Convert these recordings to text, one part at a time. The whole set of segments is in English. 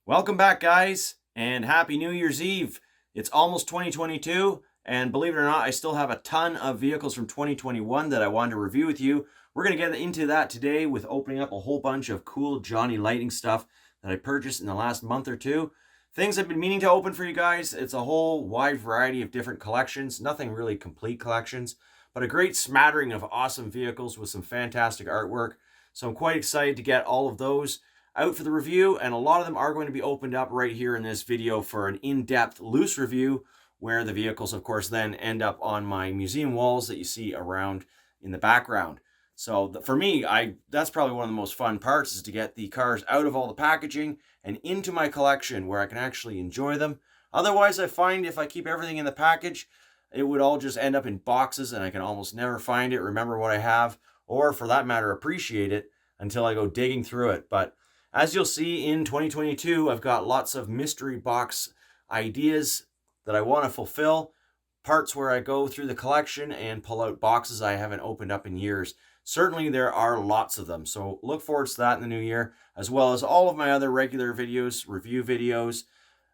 Welcome back, guys, and Happy New Year's Eve. It's almost 2022, and believe it or not, I still have a ton of vehicles from 2021 that I wanted to review with you. We're going to get into that today with opening up a whole bunch of cool Johnny Lightning stuff that I purchased in the last month or two. Things I've been meaning to open for you guys. It's a whole wide variety of different collections, nothing really complete collections, but a great smattering of awesome vehicles with some fantastic artwork. So I'm quite excited to get all of those out for the review, and a lot of them are going to be opened up right here in this video for an in-depth loose review, where the vehicles of course then end up on my museum walls that you see around in the background. So for me, that's probably one of the most fun parts, is to get the cars out of all the packaging and into my collection where I can actually enjoy them. Otherwise, I find if I keep everything in the package, it would all just end up in boxes and I can almost never find it, remember what I have, or for that matter, appreciate it until I go digging through it. But as you'll see in 2022, I've got lots of mystery box ideas that I want to fulfill, parts where I go through the collection and pull out boxes I haven't opened up in years. Certainly there are lots of them, so look forward to that in the new year, as well as all of my other regular videos, review videos.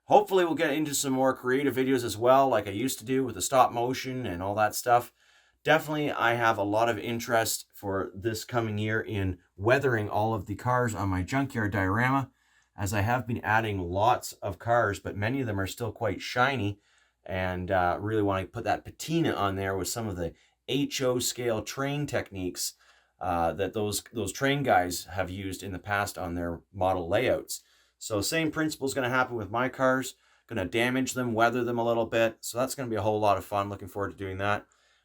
Hopefully we'll get into some more creative videos as well, like I used to do with the stop motion and all that stuff. Definitely, I have a lot of interest for this coming year in weathering all of the cars on my junkyard diorama, as I have been adding lots of cars, but many of them are still quite shiny, and really want to put that patina on there with some of the HO scale train techniques that those train guys have used in the past on their model layouts. So same principle is going to happen with my cars. Going to damage them, weather them a little bit. So that's going to be a whole lot of fun. Looking forward to doing that.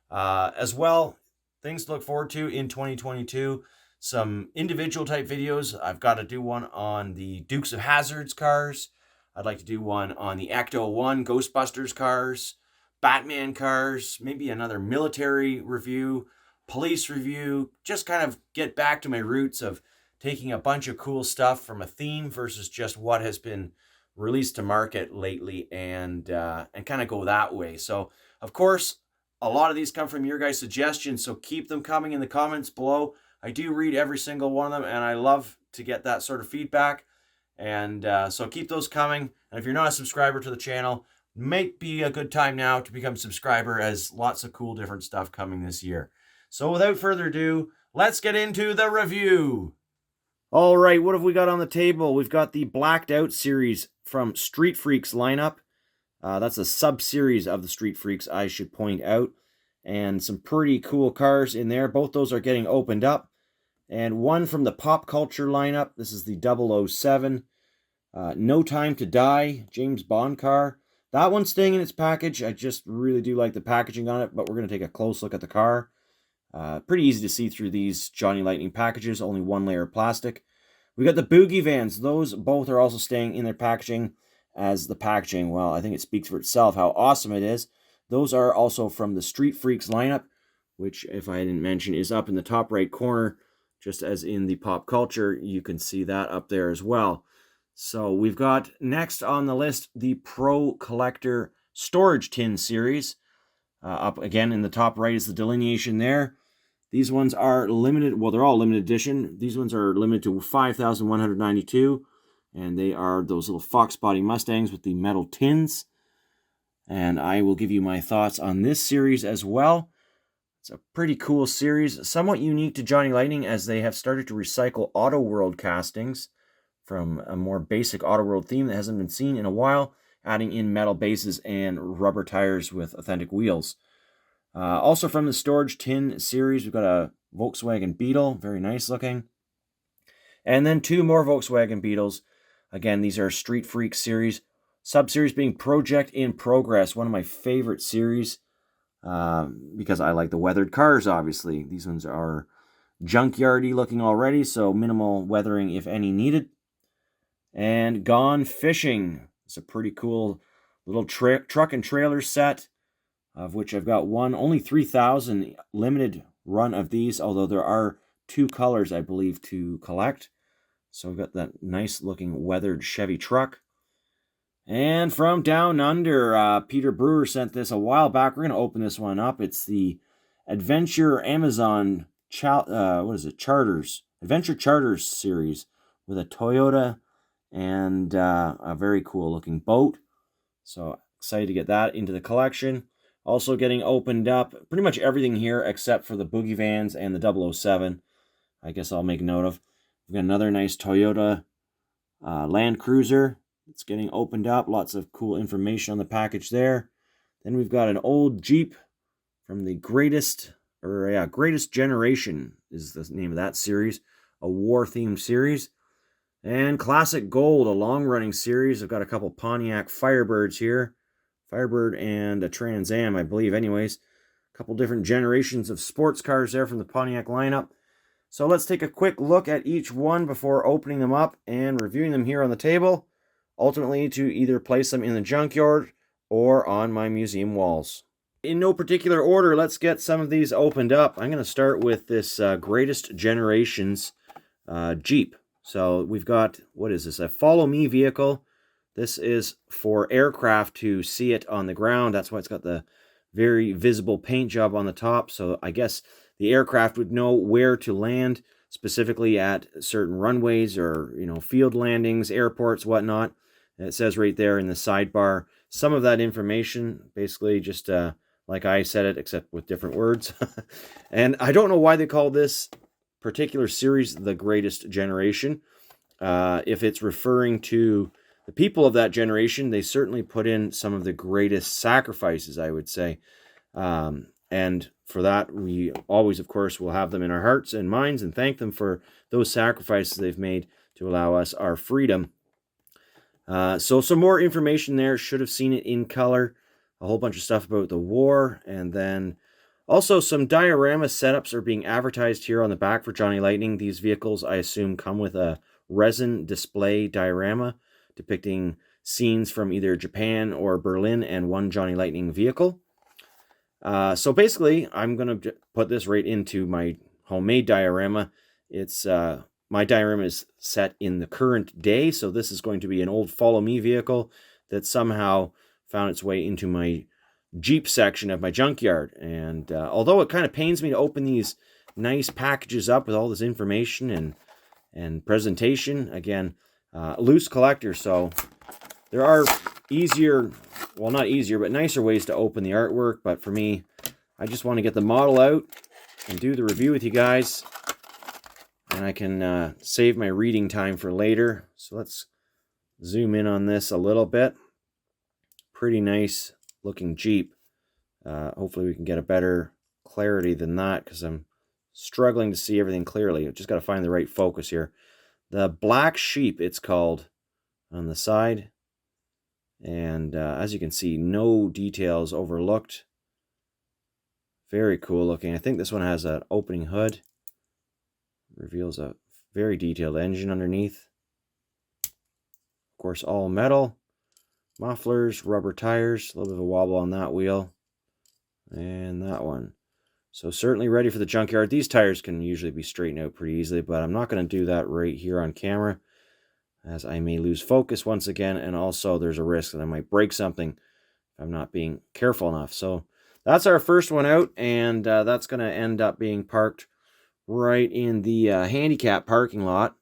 As well, things to look forward to in 2022, some individual type videos. I've got to do one on the Dukes of Hazzard's cars. I'd like to do one on the Ecto-1 Ghostbusters cars, Batman cars, maybe another military review, police review, just kind of get back to my roots of taking a bunch of cool stuff from a theme versus just what has been released to market lately, and kind of go that way. So, of course, a lot of these come from your guys' suggestions, so keep them coming in the comments below. I do read every single one of them, and I love to get that sort of feedback. And so keep those coming. And if you're not a subscriber to the channel, might be a good time now to become a subscriber, as lots of cool different stuff coming this year. So without further ado, let's get into the review. All right, what have we got on the table? We've got the Blacked Out series from Street Freaks lineup. That's a sub-series of the Street Freaks, I should point out. And some pretty cool cars in there. Both those are getting opened up. And one from the Pop Culture lineup. This is the 007. No Time to Die, James Bond car. That one's staying in its package. I just really do like the packaging on it, but we're going to take a close look at the car. Pretty easy to see through these Johnny Lightning packages, only one layer of plastic. We got the Boogie Vans. Those both are also staying in their packaging, as the packaging, well, I think it speaks for itself how awesome it is. Those are also from the Street Freaks lineup, which, if I didn't mention, is up in the top right corner, just as in the Pop Culture. You can see that up there as well. So we've got next on the list the Pro Collector Storage Tin series. Up again in the top right is the delineation there. These ones are limited, well, they're all limited edition. These ones are limited to 5,192. And they are those little fox body Mustangs with the metal tins. And I will give you my thoughts on this series as well. It's a pretty cool series, somewhat unique to Johnny Lightning, as they have started to recycle Auto World castings from a more basic Auto World theme that hasn't been seen in a while, adding in metal bases and rubber tires with authentic wheels. Also from the Storage Tin series, we've got a Volkswagen Beetle, very nice looking. And then two more Volkswagen Beetles. Again, these are Street Freak series. Sub-series being Project in Progress, one of my favorite series, because I like the weathered cars, obviously. These ones are junkyardy looking already, so minimal weathering, if any, needed. And Gone Fishing. It's a pretty cool little truck and trailer set, of which I've got one. Only 3,000 limited run of these, although there are two colors, I believe, to collect. So we've got that nice looking weathered Chevy truck. And from Down Under, Peter Brewer sent this a while back. We're going to open this one up. It's the Adventure Amazon, Charters? Adventure Charters series with a Toyota and a very cool looking boat. So excited to get that into the collection. Also getting opened up pretty much everything here except for the Boogie Vans and the 007. I guess I'll make note of. We've got another nice Toyota Land Cruiser. It's getting opened up. Lots of cool information on the package there. Then we've got an old Jeep from the Greatest Generation is the name of that series. A war-themed series. And Classic Gold, a long-running series. I've got a couple Pontiac Firebirds here. Firebird and a Trans Am, I believe. Anyways, a couple different generations of sports cars there from the Pontiac lineup. So let's take a quick look at each one before opening them up and reviewing them here on the table. Ultimately, to either place them in the junkyard or on my museum walls. In no particular order, let's get some of these opened up. I'm going to start with this Greatest Generations Jeep. So we've got, what is this, a follow me vehicle. This is for aircraft to see it on the ground. That's why it's got the very visible paint job on the top. So I guess the aircraft would know where to land, specifically at certain runways or, field landings, airports, whatnot. And it says right there in the sidebar, some of that information, basically just like I said it, except with different words. And I don't know why they call this particular series the Greatest Generation. If it's referring to the people of that generation, they certainly put in some of the greatest sacrifices, I would say. And for that, we always, of course, will have them in our hearts and minds and thank them for those sacrifices they've made to allow us our freedom. So some more information there. Should have seen it in color. A whole bunch of stuff about the war. And then also some diorama setups are being advertised here on the back for Johnny Lightning. These vehicles, I assume, come with a resin display diorama depicting scenes from either Japan or Berlin and one Johnny Lightning vehicle. So basically, I'm going to put this right into my homemade diorama. It's my diorama is set in the current day, so this is going to be an old Follow Me vehicle that somehow found its way into my Jeep section of my junkyard. And although it kind of pains me to open these nice packages up with all this information and presentation, again, loose collector, so there are easier, well, not easier, but nicer ways to open the artwork. But for me, I just want to get the model out and do the review with you guys, and I can save my reading time for later. So let's zoom in on this a little bit. Pretty nice looking Jeep. Hopefully we can get a better clarity than that, because I'm struggling to see everything clearly. I've just got to find the right focus here. The Black Sheep, it's called, on the side. And as you can see, no details overlooked. Very cool looking. I think this one has an opening hood. Reveals a very detailed engine underneath. Of course, all metal. Mufflers, rubber tires, a little bit of a wobble on that wheel. And that one. So certainly ready for the junkyard. These tires can usually be straightened out pretty easily, but I'm not going to do that right here on camera, as I may lose focus once again, and also there's a risk that I might break something if I'm not being careful enough. So that's our first one out, and that's going to end up being parked right in the handicap parking lot,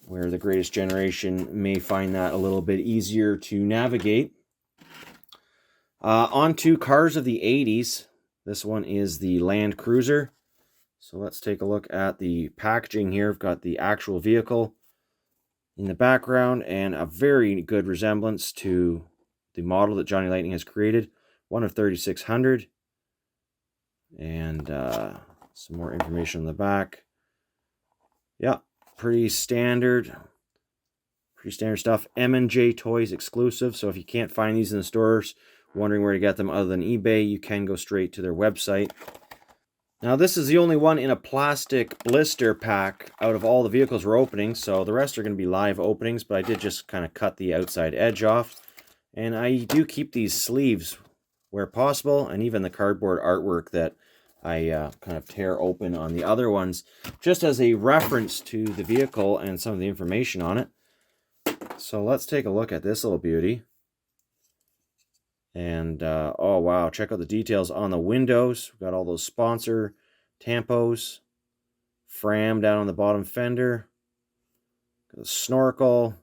where the Greatest Generation may find that a little bit easier to navigate. On to cars of the 80s. This one is the Land Cruiser. So let's take a look at the packaging here. We've got the actual vehicle in the background and a very good resemblance to the model that Johnny Lightning has created. One of 3,600. And some more information on the back. Yeah, pretty standard stuff. M&J Toys exclusive. So if you can't find these in the stores, wondering where to get them other than eBay, you can go straight to their website. Now this is the only one in a plastic blister pack out of all the vehicles we're opening, so the rest are going to be live openings, but I did just kind of cut the outside edge off. And I do keep these sleeves where possible, and even the cardboard artwork that I kind of tear open on the other ones, just as a reference to the vehicle and some of the information on it. So let's take a look at this little beauty. And, oh wow, check out the details on the windows. We've got all those sponsor tampos. Fram down on the bottom fender. Got the snorkel.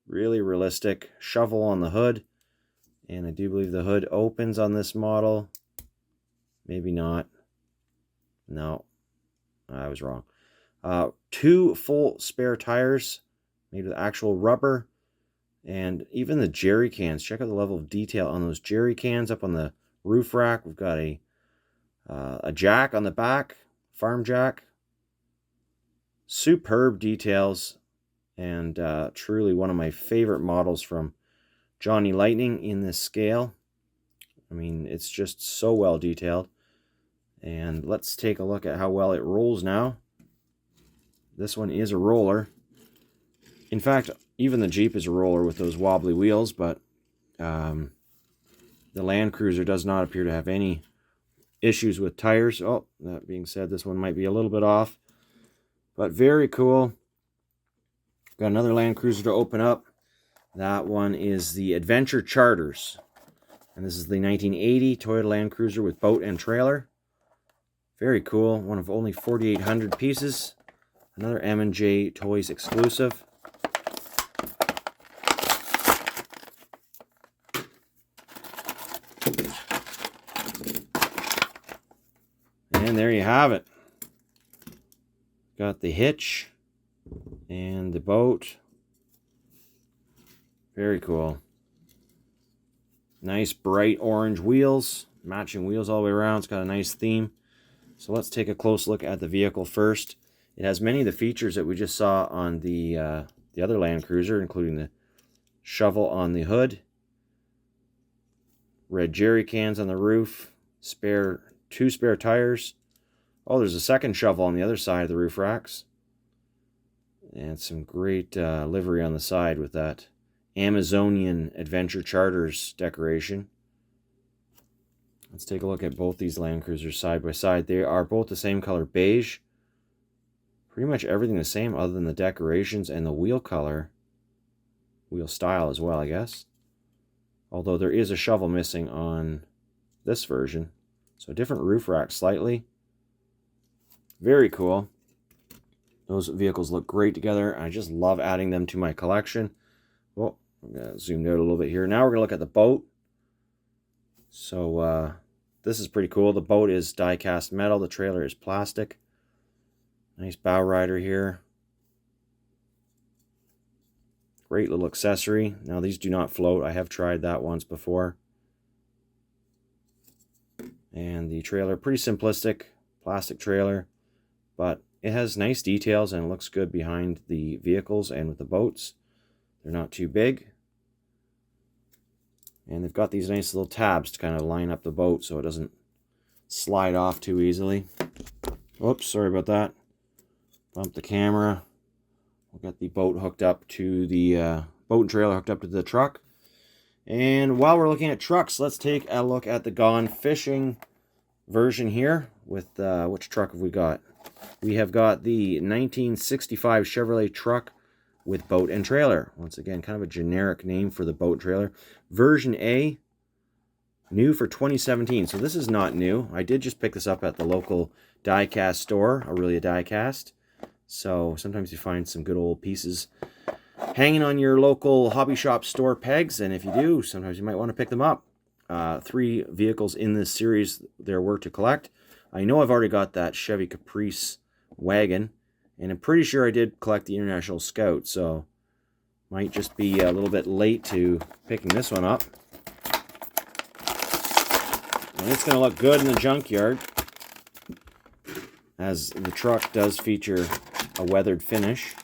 Really realistic. Shovel on the hood. And I do believe the hood opens on this model. Maybe not. No, I was wrong. 2 full spare tires made with actual rubber. And even the jerry cans. Check out the level of detail on those jerry cans up on the roof rack. We've got a jack on the back. Farm jack. Superb details. And truly one of my favorite models from Johnny Lightning in this scale. I mean, it's just so well detailed. And let's take a look at how well it rolls now. This one is a roller. In fact, even the Jeep is a roller with those wobbly wheels, but the Land Cruiser does not appear to have any issues with tires. Oh, that being said, this one might be a little bit off, but very cool. Got another Land Cruiser to open up. That one is the Adventure Charters. And this is the 1980 Toyota Land Cruiser with boat and trailer. Very cool. One of only 4,800 pieces. Another M&J Toys exclusive. And there you have it. Got the hitch and the boat. Very cool. Nice bright orange wheels. Matching wheels all the way around. It's got a nice theme. So let's take a close look at the vehicle first. It has many of the features that we just saw on the other Land Cruiser, including the shovel on the hood, red jerry cans on the roof, 2 spare tires. Oh, there's a second shovel on the other side of the roof racks. And some great livery on the side with that Amazonian Adventure Charters decoration. Let's take a look at both these Land Cruisers side by side. They are both the same color beige. Pretty much everything the same other than the decorations and the wheel color. Wheel style as well, I guess. Although there is a shovel missing on this version. So a different roof rack slightly. Very cool. Those vehicles look great together. I just love adding them to my collection. Well, I'm going to zoom out a little bit here. Now we're going to look at the boat. So this is pretty cool. The boat is die-cast metal. The trailer is plastic. Nice bow rider here. Great little accessory. Now these do not float. I have tried that once before. And the trailer, pretty simplistic. Plastic trailer. But it has nice details and it looks good behind the vehicles and with the boats. They're not too big. And they've got these nice little tabs to kind of line up the boat so it doesn't slide off too easily. Oops, sorry about that. Bump the camera. We'll get the boat hooked up to the boat and trailer hooked up to the truck. And while we're looking at trucks, let's take a look at the Gone Fishing version here. With which truck have we got? We have got the 1965 Chevrolet truck with boat and trailer. Once again, kind of a generic name for the boat and trailer. Version A, new for 2017. So this is not new. I did just pick this up at the local diecast store, Aurelia Diecast. So sometimes you find some good old pieces hanging on your local hobby shop store pegs. And if you do, sometimes you might want to pick them up. 3 vehicles in this series there were to collect. I know I've already got that Chevy Caprice wagon. And I'm pretty sure I did collect the International Scout, so might just be a little bit late to picking this one up. And it's going to look good in the junkyard, as the truck does feature a weathered finish.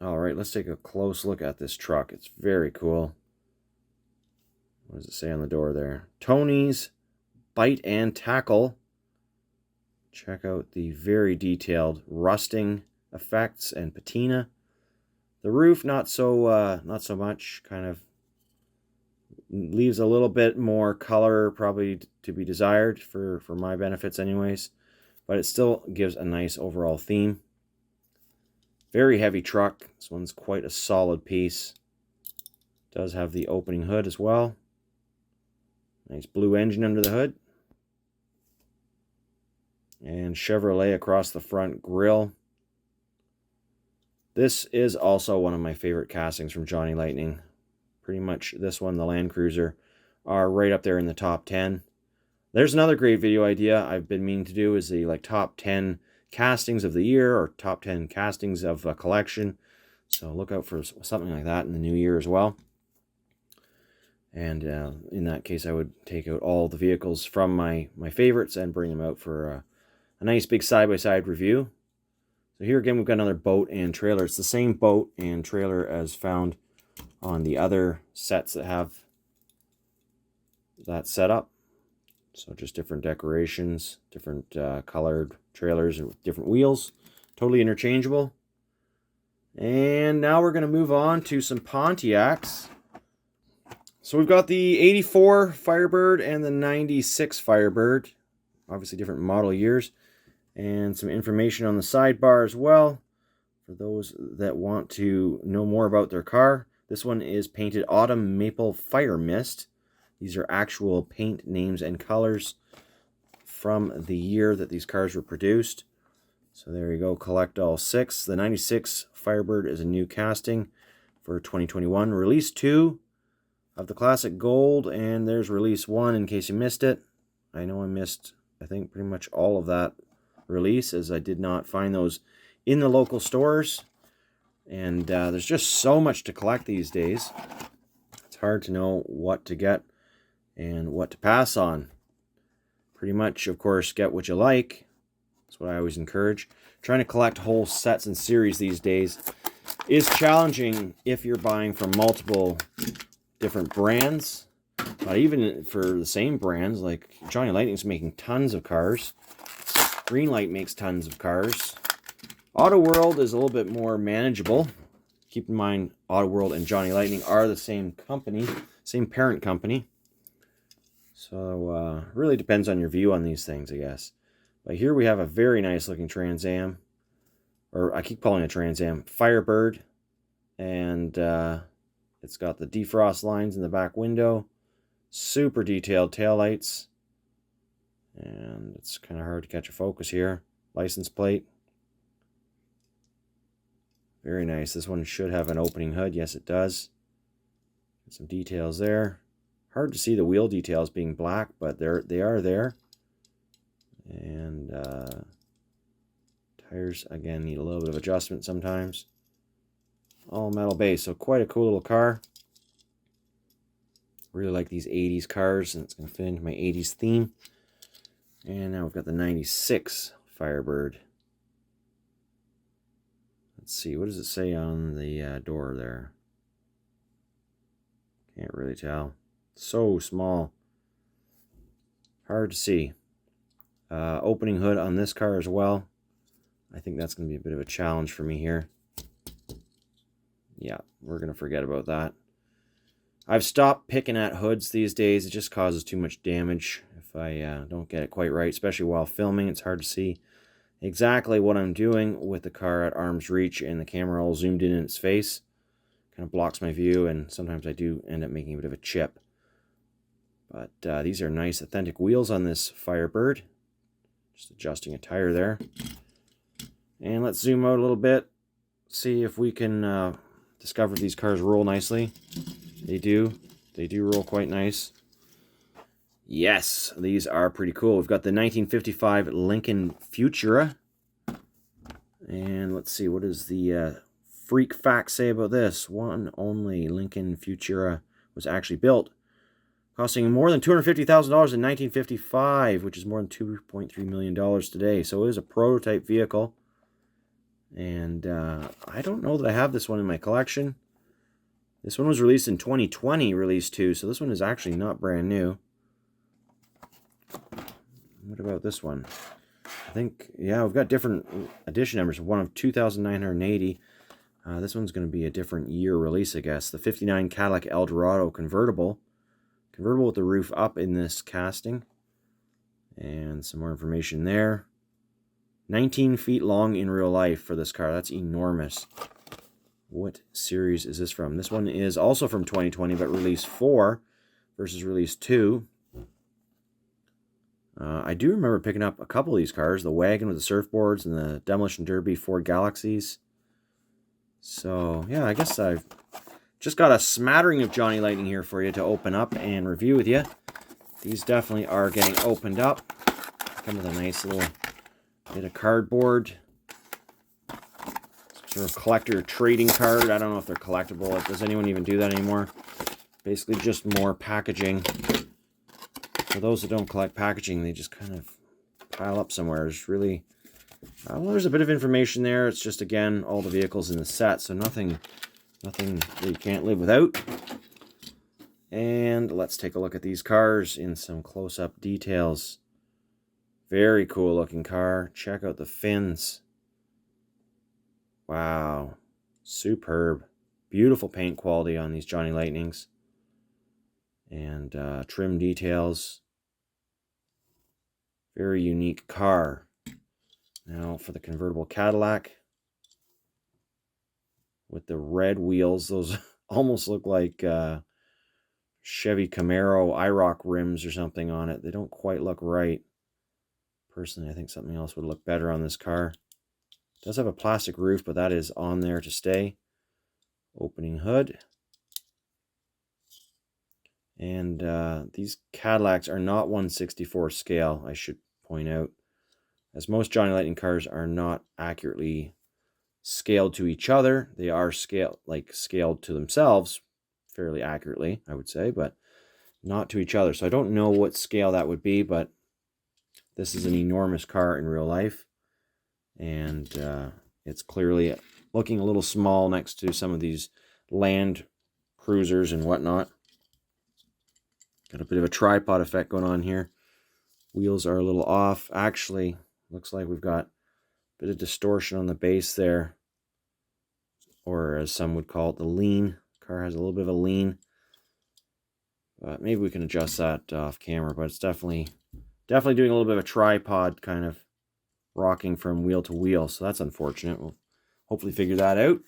Alright, let's take a close look at this truck. It's very cool. What does it say on the door there? Tony's Bite and Tackle. Check out the very detailed rusting effects and patina. The roof, not so much. Kind of leaves a little bit more color, probably to be desired for my benefits, anyways. But it still gives a nice overall theme. Very heavy truck. This one's quite a solid piece. Does have the opening hood as well. Nice blue engine under the hood. and Chevrolet across the front grille. This is also one of my favorite castings from Johnny Lightning. Pretty much this one, the Land Cruiser, are right up there in the top 10. There's another great video idea I've been meaning to do, is the top 10 castings of the year, or top 10 castings of a collection. So look out for something like that in the new year as well. And in that case, I would take out all the vehicles from my favorites and bring them out for a nice big side-by-side review. So here again, we've got another boat and trailer. It's the same boat and trailer as found on the other sets that have that setup. So just different decorations, different colored trailers with different wheels. Totally interchangeable. And now we're going to move on to some Pontiacs. So we've got the 84 Firebird and the 96 Firebird. Obviously different model years. And some information on the sidebar as well, for those that want to know more about their car. This one is painted Autumn Maple Fire Mist. These are actual paint names and colors from the year that these cars were produced. So there you go, collect all 6. The 96 Firebird is a new casting for 2021. Release 2 of the Classic Gold, and there's Release 1 in case you missed it. I know I missed, I think, pretty much all of that release, as I did not find those in the local stores. And there's just so much to collect these days. It's hard to know what to get and what to pass on. Pretty much, of course, get what you like. That's what I always encourage. Trying to collect whole sets and series these days is challenging if you're buying from multiple different brands. But even for the same brands, like Johnny Lightning's making tons of cars. Greenlight makes tons of cars. Auto World is a little bit more manageable. Keep in mind, Auto World and Johnny Lightning are the same company, same parent company. So, really depends on your view on these things, I guess. But here we have a very nice looking Trans Am. Or I keep calling it Trans Am. Firebird. And it's got the defrost lines in the back window. Super detailed taillights. And it's kind of hard to catch a focus here. License plate. Very nice. This one should have an opening hood. Yes, it does. Some details there. Hard to see the wheel details being black, but they are there. And tires, again, need a little bit of adjustment sometimes. All metal base, so quite a cool little car. Really like these 80s cars, and it's going to fit into my 80s theme. And now we've got the 96 Firebird. Let's see, what does it say on the door there? Can't really tell. So small. Hard to see. Opening hood on this car as well. I think that's going to be a bit of a challenge for me here. Yeah, we're going to forget about that. I've stopped picking at hoods these days. It just causes too much damage if I don't get it quite right, especially while filming. It's hard to see exactly what I'm doing with the car at arm's reach and the camera all zoomed in its face. Kind of blocks my view, and sometimes I do end up making a bit of a chip. But these are nice, authentic wheels on this Firebird. Just adjusting a tire there. And let's zoom out a little bit. See if we can discover if these cars roll nicely. They do. They do roll quite nice. Yes, these are pretty cool. We've got the 1955 Lincoln Futura. And let's see, what does the freak fact say about this? One only Lincoln Futura was actually built, costing more than $250,000 in 1955, which is more than $2.3 million today. So it is a prototype vehicle. And I don't know that I have this one in my collection. This one was released in 2020, release 2, so this one is actually not brand new. What about this one? I think, yeah, we've got different edition numbers. One of 2,980. This one's going to be a different year release, I guess. The 59 Cadillac Eldorado convertible. Convertible with the roof up in this casting. And some more information there. 19 feet long in real life for this car. That's enormous. What series is this from? This one is also from 2020, but release 4 versus release 2. I do remember picking up a couple of these cars, the wagon with the surfboards and the Demolition Derby Ford Galaxies. So, yeah, I guess I've just got a smattering of Johnny Lightning here for you to open up and review with you. These definitely are getting opened up. Come with a nice little bit of cardboard. Sort of collector trading card. I don't know if they're collectible. Does anyone even do that anymore? Basically just more packaging. For those that don't collect packaging, they just kind of pile up somewhere. There's really... well, there's a bit of information there. It's just, again, all the vehicles in the set, so nothing that you can't live without. And let's take a look at these cars in some close-up details. Very cool looking car. Check out the fins. Wow. Superb. Beautiful paint quality on these Johnny Lightnings. And trim details. Very unique car. Now for the convertible Cadillac. With the red wheels. Those almost look like Chevy Camaro IROC rims or something on it. They don't quite look right. Personally, I think something else would look better on this car. It does have a plastic roof, but that is on there to stay. Opening hood. And these Cadillacs are not 1/64 scale, I should point out. As most Johnny Lightning cars are not accurately scaled to each other. They are scaled to themselves fairly accurately, I would say, but not to each other. So I don't know what scale that would be, but this is an enormous car in real life. And it's clearly looking a little small next to some of these Land Cruisers and whatnot. Got a bit of a tripod effect going on here. Wheels are a little off. Actually, looks like we've got a bit of distortion on the base there. Or as some would call it, the lean. Car has a little bit of a lean. Maybe we can adjust that off camera, but it's definitely doing a little bit of a tripod kind of rocking from wheel to wheel. So that's unfortunate. We'll hopefully figure that out.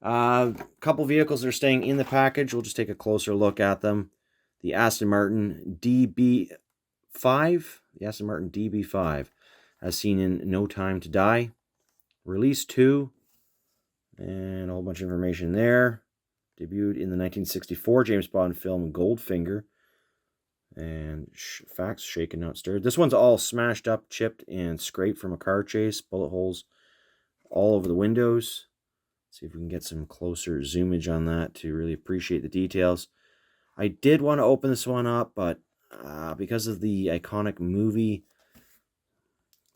A couple vehicles that are staying in the package. We'll just take a closer look at them. The Aston Martin DB5. The Aston Martin DB5. As seen in No Time to Die. Release 2. And a whole bunch of information there. Debuted in the 1964 James Bond film Goldfinger. And facts shaken, not stirred. This one's all smashed up, chipped, and scraped from a car chase. Bullet holes all over the windows. See if we can get some closer zoomage on that to really appreciate the details. I did want to open this one up, but because of the iconic movie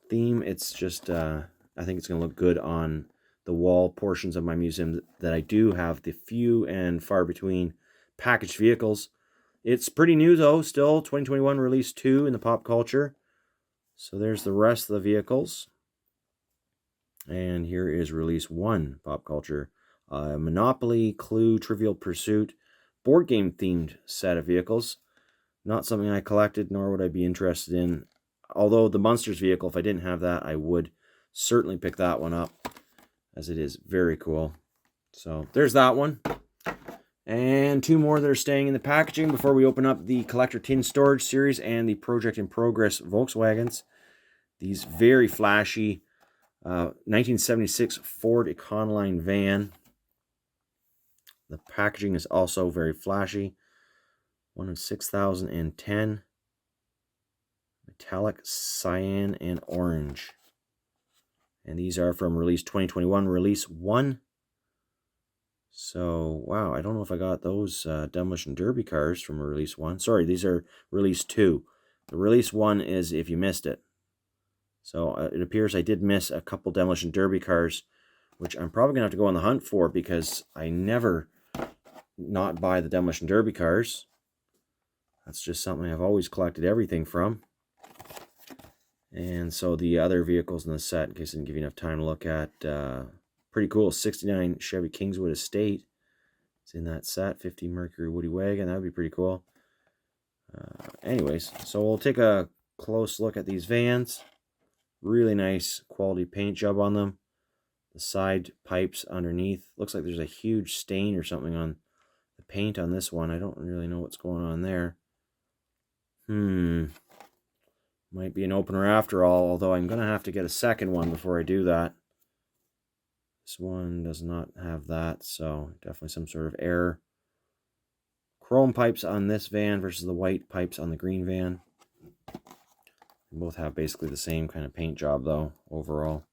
theme, it's just, I think it's going to look good on the wall portions of my museum that I do have the few and far between packaged vehicles. It's pretty new though, still 2021 release 2 in the pop culture. So there's the rest of the vehicles. And here is release 1 pop culture. Monopoly, Clue, Trivial Pursuit, board game themed set of vehicles. Not something I collected, nor would I be interested in. Although the Munsters vehicle, if I didn't have that, I would certainly pick that one up, as it is very cool. So there's that one. And 2 more that are staying in the packaging before we open up the Collector Tin Storage Series and the Project in Progress Volkswagens. These very flashy 1976 Ford Econoline van. The packaging is also very flashy. One of 6010. Metallic cyan and orange. And these are from release 2021, release 1. So, wow, I don't know if I got those Demolition Derby cars from release 1. Sorry, these are release 2. The release 1 is if you missed it. So, it appears I did miss a couple Demolition Derby cars, which I'm probably going to have to go on the hunt for because I never not buy the Demolition Derby cars. That's just something I've always collected everything from. And so the other vehicles in the set, in case I didn't give you enough time to look at, pretty cool. 69 Chevy Kingswood Estate. It's in that set. 50 Mercury Woody Wagon. That would be pretty cool. Anyways, so we'll take a close look at these vans. Really nice quality paint job on them. The side pipes underneath. Looks like there's a huge stain or something on the paint on this one. I don't really know what's going on there. Might be an opener after all, although I'm going to have to get a second one before I do that. This one does not have that, so definitely some sort of error. Chrome pipes on this van versus the white pipes on the green van. They both have basically the same kind of paint job, though, overall.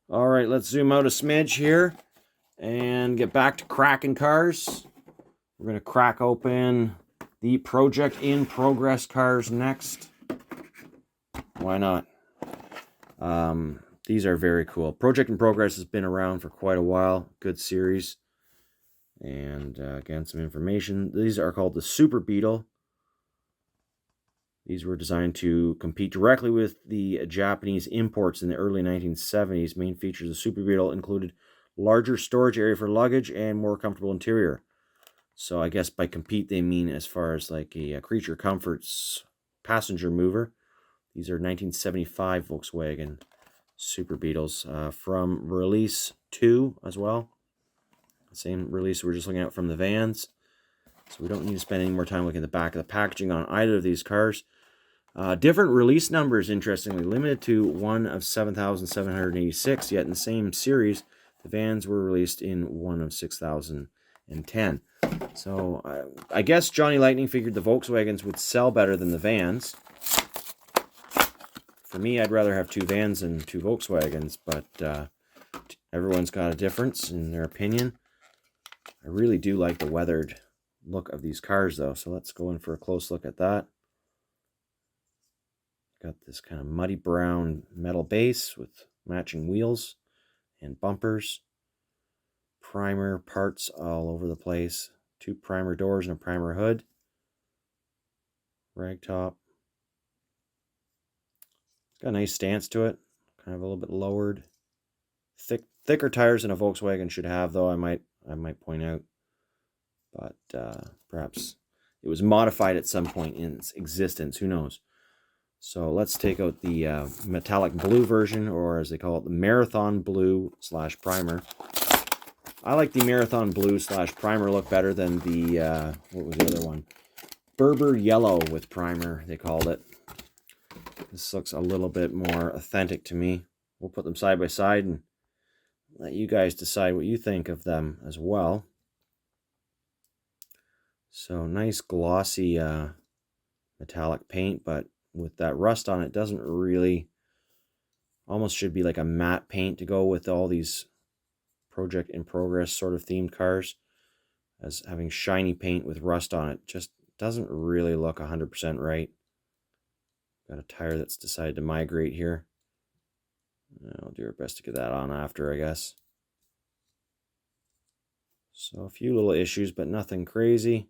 All right, let's zoom out a smidge here and get back to cracking cars. We're going to crack open the Project in Progress cars next. Why not? These are very cool. Project in Progress has been around for quite a while. Good series. And again, some information. These are called the Super Beetle. These were designed to compete directly with the Japanese imports in the early 1970s. Main features of the Super Beetle included larger storage area for luggage and more comfortable interior. So I guess by compete they mean as far as like a creature comforts passenger mover. These are 1975 Volkswagen Super Beetles from release 2 as well. Same release we're just looking at from the vans. So we don't need to spend any more time looking at the back of the packaging on either of these cars. Different release numbers, interestingly, limited to one of 7,786, yet in the same series, the vans were released in one of 6,010. So I guess Johnny Lightning figured the Volkswagens would sell better than the vans. For me, I'd rather have 2 vans than 2 Volkswagens, but everyone's got a difference in their opinion. I really do like the weathered look of these cars, though, so let's go in for a close look at that. Got this kind of muddy brown metal base with matching wheels and bumpers. Primer parts all over the place. 2 primer doors and a primer hood. Rag top. It's got a nice stance to it. Kind of a little bit lowered. Thicker tires than a Volkswagen should have, though, I might point out. But perhaps it was modified at some point in its existence. Who knows? So let's take out the metallic blue version, or as they call it, the Marathon Blue / Primer. I like the Marathon Blue / Primer look better than the, what was the other one? Berber Yellow with Primer, they called it. This looks a little bit more authentic to me. We'll put them side by side and let you guys decide what you think of them as well. So nice glossy metallic paint, but with that rust on it, doesn't really, almost should be like a matte paint to go with all these Project in Progress sort of themed cars, as having shiny paint with rust on it just doesn't really look 100% right. Got a tire that's decided to migrate here. I'll do our best to get that on after, I guess. So a few little issues, but nothing crazy.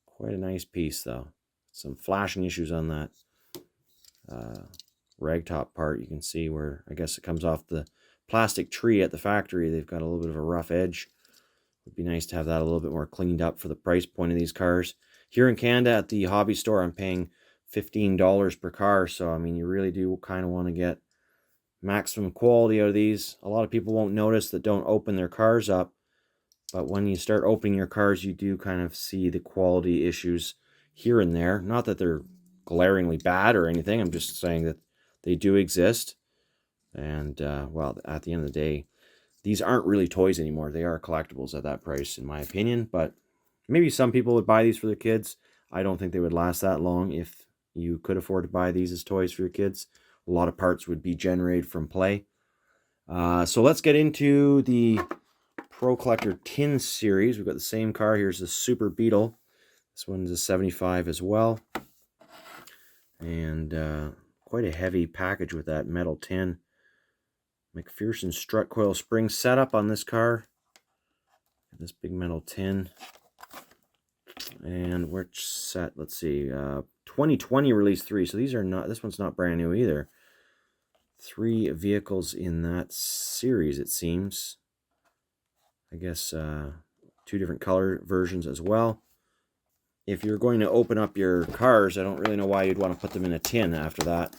Quite a nice piece, though. Some flashing issues on that rag top part. You can see where, I guess it comes off the plastic tree at the factory. They've got a little bit of a rough edge. Would be nice to have that a little bit more cleaned up for the price point of these cars. Here in Canada at the hobby store, I'm paying $15 per car. So, I mean, you really do kind of want to get maximum quality out of these. A lot of people won't notice that don't open their cars up. But when you start opening your cars, you do kind of see the quality issues here and there. Not that they're glaringly bad or anything. I'm just saying that they do exist. And, well, at the end of the day, these aren't really toys anymore. They are collectibles at that price, in my opinion. But maybe some people would buy these for their kids. I don't think they would last that long if you could afford to buy these as toys for your kids. A lot of parts would be generated from play. So let's get into the Pro Collector Tin series. We've got the same car. Here's the Super Beetle. This one's a 75 as well. And quite a heavy package with that metal tin. McPherson strut coil spring setup on this car. This big metal tin. And which set? Let's see. 2020 release 3. So these are not, this one's not brand new either. 3 vehicles in that series, it seems. I guess 2 different color versions as well. If you're going to open up your cars, I don't really know why you'd want to put them in a tin after that.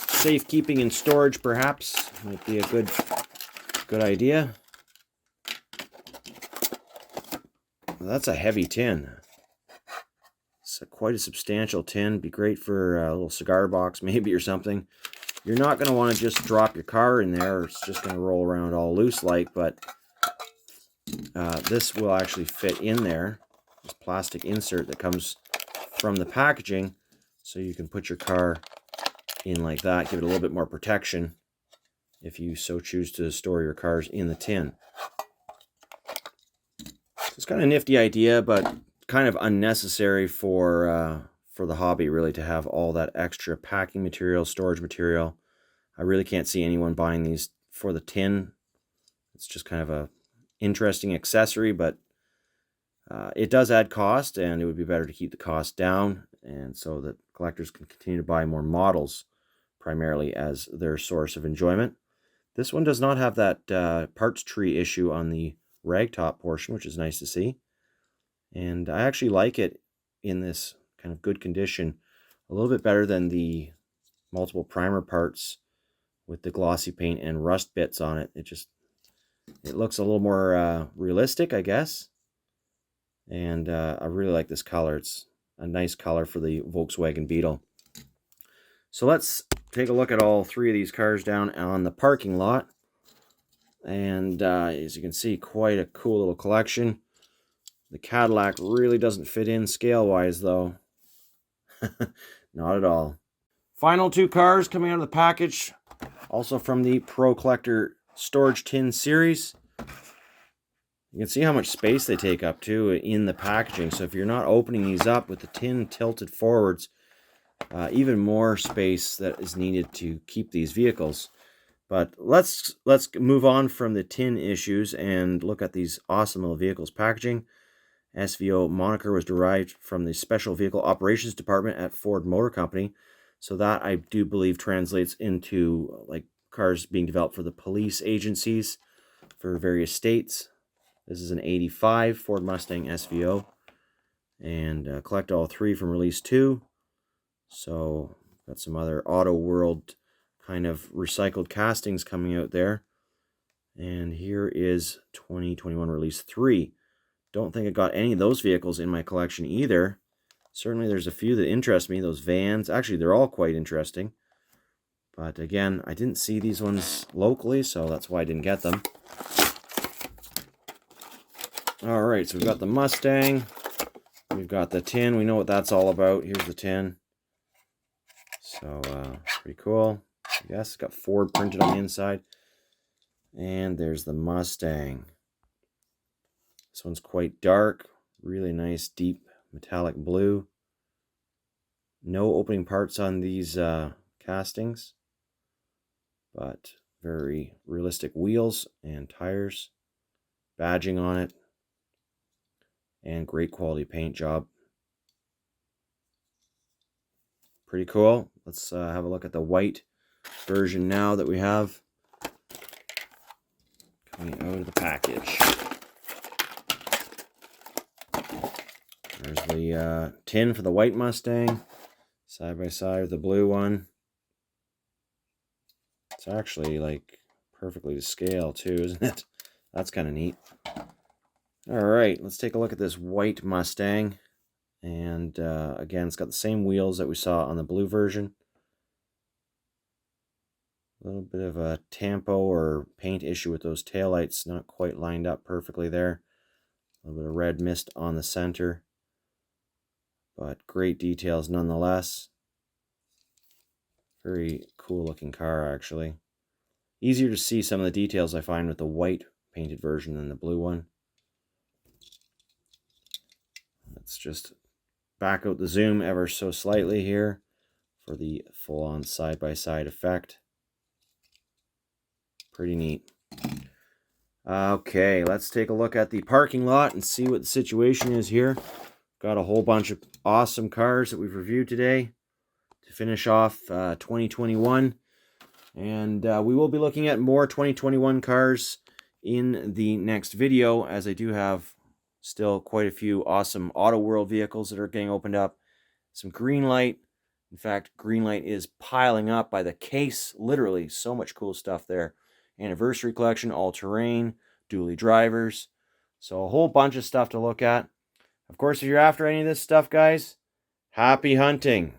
Safekeeping and storage, perhaps, might be a good idea. Well, that's a heavy tin. It's quite a substantial tin. Be great for a little cigar box maybe or something. You're not going to want to just drop your car in there, or it's just going to roll around all loose like, but this will actually fit in there. This plastic insert that comes from the packaging, so you can put your car in like that, give it a little bit more protection if you so choose to store your cars in the tin. It's kind of a nifty idea, but kind of unnecessary for the hobby, really, to have all that extra packing material, storage material. I really can't see anyone buying these for the tin. It's just kind of a interesting accessory, but it does add cost, and it would be better to keep the cost down, and so that collectors can continue to buy more models primarily as their source of enjoyment. This one does not have that parts tree issue on the ragtop portion, which is nice to see. And I actually like it in this kind of good condition a little bit better than the multiple primer parts with the glossy paint and rust bits on it. It looks a little more realistic, I guess. And I really like this color. It's a nice color for the Volkswagen Beetle. So let's take a look at all three of these cars down on the parking lot. And as you can see, quite a cool little collection. The Cadillac really doesn't fit in scale-wise, though. Not at all. Final two cars coming out of the package, also from the Pro Collector Storage Tin series. You can see how much space they take up, too, in the packaging. So if you're not opening these up with the tin tilted forwards, even more space that is needed to keep these vehicles. But let's move on from the tin issues and look at these awesome little vehicles. Packaging. SVO moniker was derived from the Special Vehicle Operations Department at Ford Motor Company. So that, I do believe, translates into like cars being developed for the police agencies for various states. This is an 85 Ford Mustang SVO. And collect all three from release 2. So got some other Auto World kind of recycled castings coming out there. And here is 2021 release 3. Don't think I got any of those vehicles in my collection either. Certainly there's a few that interest me. Those vans, actually they're all quite interesting. But again, I didn't see these ones locally, so that's why I didn't get them. Alright, so we've got the Mustang. We've got the tin. We know what that's all about. Here's the tin. So, pretty cool. Yes, it's got Ford printed on the inside. And there's the Mustang. This one's quite dark. Really nice, deep, metallic blue. No opening parts on these castings. But very realistic wheels and tires. Badging on it. And great quality paint job. Pretty cool. Let's have a look at the white version now that we have coming out of the package. There's the tin for the white Mustang, side by side with the blue one. It's actually like perfectly to scale too, isn't it? That's kind of neat. Alright, let's take a look at this white Mustang. And again, it's got the same wheels that we saw on the blue version. A little bit of a tampo or paint issue with those taillights, not quite lined up perfectly there. A little bit of red mist on the center. But great details nonetheless. Very cool looking car, actually. Easier to see some of the details I find with the white painted version than the blue one. Let's just back out the zoom ever so slightly here for the full-on side-by-side effect. Pretty neat. Okay, let's take a look at the parking lot and see what the situation is here. Got a whole bunch of awesome cars that we've reviewed today to finish off 2021. And we will be looking at more 2021 cars in the next video, as I do have still quite a few awesome Auto World vehicles that are getting opened up. Some Greenlight. In fact, Greenlight is piling up by the case. Literally, so much cool stuff there. Anniversary collection, all-terrain, dually drivers. So a whole bunch of stuff to look at. Of course, if you're after any of this stuff, guys, Happy hunting!